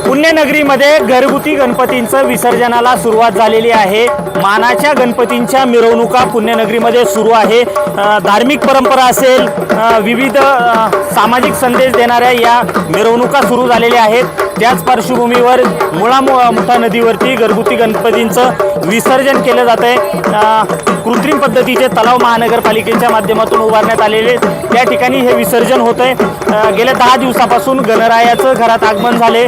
पुण्यनगरीमध्ये घरगुती गणपतींचं विसर्जनाला सुरुवात झालेली आहे। मानाच्या गणपतींच्या मिरवणुका पुण्यनगरीमध्ये सुरू आहे। धार्मिक परंपरा असेल, विविध सामाजिक संदेश देणाऱ्या या मिरवणुका सुरू झालेल्या आहेत। त्याच पार्श्वभूमीवर मुळा नदीवरती घरगुती गणपतींचं विसर्जन केलं जात आहे। कृत्रिम पद्धतीचे तलाव महानगरपालिकेच्या माध्यमातून उभारण्यात आलेले त्या ठिकाणी हे विसर्जन होत आहे। गेल्या 10 दिवसापासून गणरायाचं घरात आगमन झाले।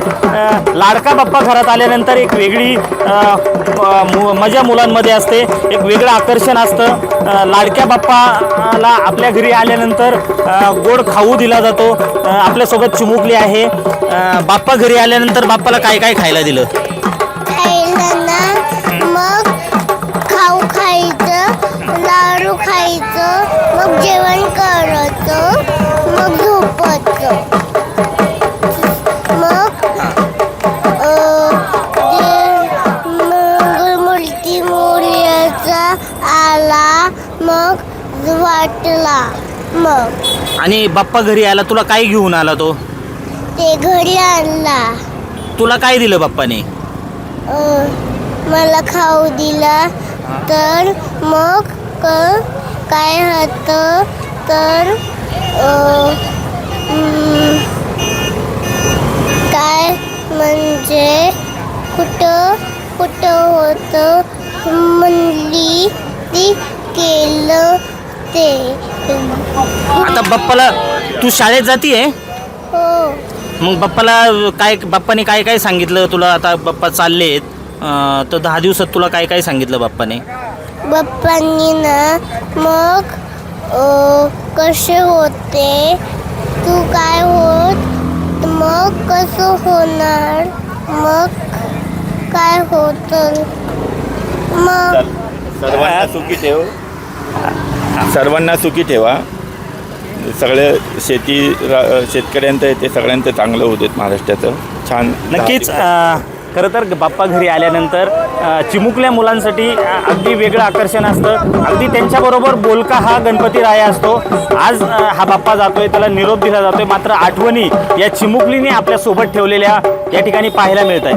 लाडका बाप्पा घरात आल्यानंतर एक वेगळी मजा मुलांमध्ये असते, एक वेगळं आकर्षण असतं। लाडक्या बाप्पाला आपल्या घरी आल्यानंतर गोड खाऊ दिला जातो। आपल्यासोबत चिमुकली आहे। बाप्पा घरी आल्यानंतर बाप्पाला काय काय खायला दिलं? मग खाऊ खायचं, लाडू खायचं, मग जेवण करायचं, मग झोपायचं, मग मूर्ती मोर्याचा आला, मग वाटला। मग आणि बाप्पा घरी आला, तुला काय घेऊन आला तो? ते घरी आणला। तुला काय दिलं बाप्पाने? मला खाऊ दिला। तर मग काय होतं तर काय म्हणजे कुठं होतं म्हणली ती केलं ते। आता बाप्पाला तू शाळेत जातीये? हो। मग बाप्पाने काय काय सांगितलं तुला? आता बाप्पा चाललेत तर 10 दिवसात तुला काय काय सांगितलं बाप्पाने? बाप्पांनी ना मग कसे होते, तू काय होत, मग कसं होणार, मग काय होतं, मग सर्वांना सुखी ठेवा। सगळे शेतकऱ्यांचं ते सगळ्यांचं चांगलं होऊ देत महाराष्ट्राचं। छान नक्कीच। खरं तर बाप्पा घरी आल्यानंतर चिमुकल्या मुलांसाठी अगदी वेगळं आकर्षण असतं। अगदी त्यांच्याबरोबर बोलका हा गणपती राया असतो। आज हा बाप्पा जातोय, त्याला निरोप दिला जातोय, मात्र आठवणी या चिमुकलीने आपल्या सोबत ठेवलेल्या या ठिकाणी पाहायला मिळत आहेत।